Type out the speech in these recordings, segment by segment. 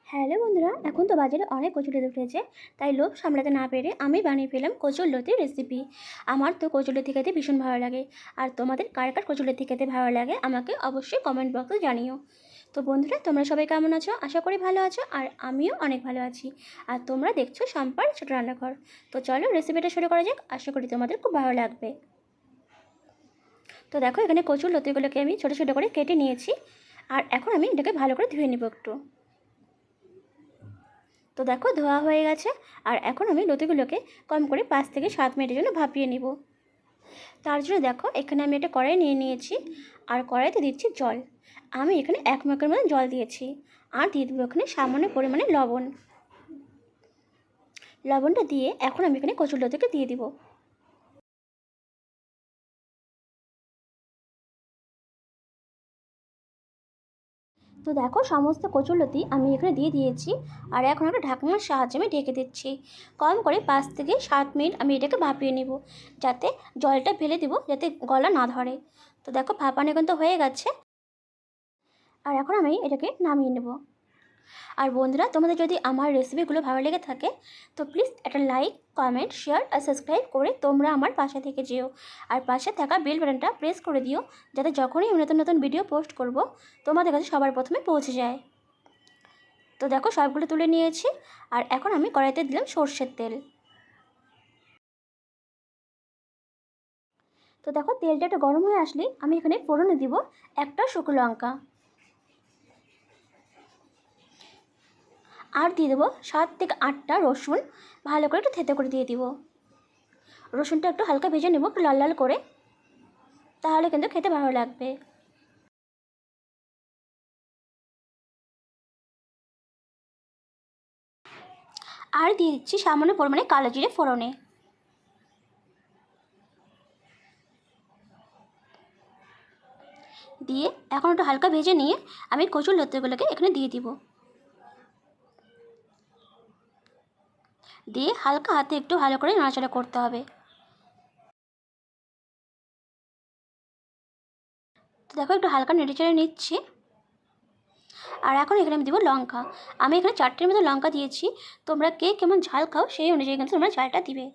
Hello বন্ধুরা, এখন তো বাজারে অনেক কচুরি উঠেছে, তাই লোভ সামলাতে না পেরে আমি বানিয়ে ফেলাম কচুরলতির রেসিপি। আমার তো কচুরলতি খেতে ভীষণ ভালো লাগে। আর তোমাদের কার কার কচুরলতি খেতে ভালো লাগে আমাকে অবশ্যই কমেন্ট বক্সে জানিও। তো বন্ধুরা, তোমরা সবাই কেমন আছো? আশা করি ভালো আছো, আর আমিও অনেক ভালো আছি। আর তোমরা দেখছো সম্পার ছোটো রান্নাঘর। তো চলো রেসিপিটা শুরু করা যাক, আশা করি তোমাদের খুব ভালো লাগবে। তো দেখো, এখানে কচুরলতিগুলোকে আমি ছোটো ছোটো করে কেটে নিয়েছি। আর এখন আমি এটাকে ভালো করে ধুয়ে নেব একটু। তো দেখো, ধোয়া হয়ে গেছে। আর এখন আমি লতিগুলোকে কম করে 5 থেকে 7 মিনিটের জন্য ভাপিয়ে নিব। তার জন্য দেখো, এখানে আমি একটা কড়াই নিয়ে নিয়েছি। আর কড়াইতে দিচ্ছি জল। আমি এখানে 1 মগের মতো জল দিয়েছি। আর দিয়ে দেবো এখানে সামান্য পরিমাণে লবণ। লবণটা দিয়ে এখন আমি এখানে কচুরলতিকে দিয়ে দিব। তো দেখো, সমস্ত কচুরলতি আমি এখানে দিয়ে দিয়েছি। আর এখন একটা ঢাকনার সাহায্যে আমি ঢেকে দিচ্ছি। কম করে 5 থেকে 7 মিনিট আমি এটাকে ভাপিয়ে নেব, যাতে জলটা ফেলে দেবো, যাতে গলা না ধরে। তো দেখো, ভাপানো কিন্তু হয়ে গেছে। আর এখন আমি এটাকে নামিয়ে নেব। আর বন্ধুরা, তোমাদের যদি আমার রেসিপিগুলো ভালো লেগে থাকে তো প্লিজ একটা লাইক, কমেন্ট, শেয়ার আর সাবস্ক্রাইব করে তোমরা আমার পাশে থেকে যেও। আর পাশে থাকা বেল বাটনটা প্রেস করে দিও, যাতে যখনই আমি নতুন নতুন ভিডিও পোস্ট করব তোমাদের কাছে সবার প্রথমে পৌঁছে যায়। তো দেখো, সবগুলো তুলে নিয়েছি। আর এখন আমি কড়াইতে দিলাম সর্ষের তেল। তো দেখো, তেলটা একটু গরম হয়ে আসলে আমি এখানে ফোড়নে দিব একটা শুকনো লঙ্কা। আর দিয়ে দেবো 7 থেকে 8টা রসুন, ভালো করে একটু থেতো করে দিয়ে দিব। রসুনটা একটু হালকা ভেজে নেব, একটু লাল লাল করে, তাহলে কিন্তু খেতে ভালো লাগবে। আর দিয়ে দিচ্ছি সামান্য পরিমাণে কালো জিরে ফোড়নে। দিয়ে এখন একটু হালকা ভেজে নিয়ে আমি কচুরলতিগুলোকে এখানে দিয়ে দিব। দিয়ে হালকা হাতে একটু ভালো করে নাড়াচাড়া করতে হবে। তো দেখো, একটু হালকা নেড়েচেড়ে নিচ্ছি। আর এখন এখানে আমি দেবো লঙ্কা। আমি এখানে 4টের মতো লঙ্কা দিয়েছি। তোমরা কে কেমন ঝাল খাও সেই অনুযায়ী কিন্তু তোমরা ঝালটা দিবে।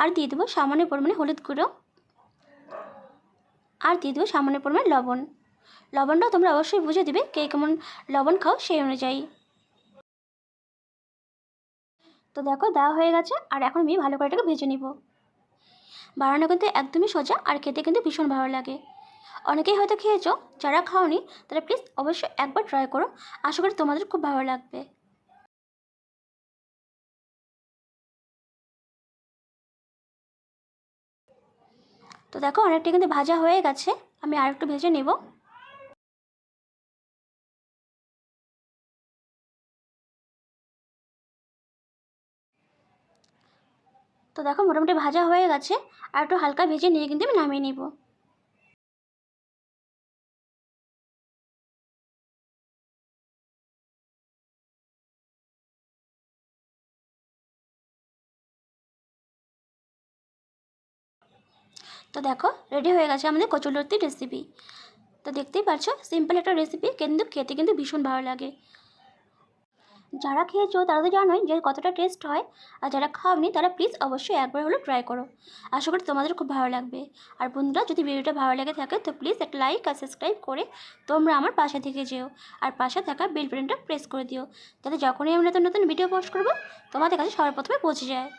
আর দিয়ে দেবো সামান্য পরিমাণে হলুদ গুঁড়ো। আর দিয়ে দেবো সামান্য পরিমাণে লবণ। লবণটাও তোমরা অবশ্যই বুঝে দিবে কে কেমন লবণ খাও সেই অনুযায়ী। তো দেখো, দেওয়া হয়ে গেছে। আর এখন আমি ভালো করে এটাকে ভেজে নিব। বানানো কিন্তু একদমই সোজা, আর খেতে কিন্তু ভীষণ ভালো লাগে। অনেকেই হয়তো খেয়েছো, যারা খাওনি তারা প্লিজ অবশ্যই একবার ট্রাই করো। আশা করি তোমাদের খুব ভালো লাগবে। তো দেখো, অনেকটা কিন্তু ভাজা হয়ে গেছে। আমি আর একটু ভেজে নেব। তো দেখো, মোটামুটি ভাজা হয়ে গেছে। আর একটু হালকা ভেজে নিয়ে কিন্তু আমি নামিয়ে নিব। তো দেখো, রেডি হয়ে গেছে আমাদের কচুরলতির রেসিপি। তো দেখতেই পাচ্ছ, সিম্পল একটা রেসিপি, কিন্তু খেতে কিন্তু ভীষণ ভালো লাগে। যারা খেয়েছো তারা তো জানোই যে কতটা টেস্ট হয়। আর যারা খাওনি তারা প্লিজ অবশ্যই একবার হলেও ট্রাই করো। আশা করি তোমাদের খুব ভালো লাগবে। আর বন্ধুরা, যদি ভিডিওটা ভালো লেগে থাকে তো প্লিজ একটা লাইক আর সাবস্ক্রাইব করে তোমরা আমার পাশে থেকে যেও। আর পাশে থাকা বেল বাটনটা প্রেস করে দিও, যাতে যখনই আমি নতুন নতুন ভিডিও পোস্ট করবো তোমাদের কাছে সবার প্রথমে পৌঁছে যায়।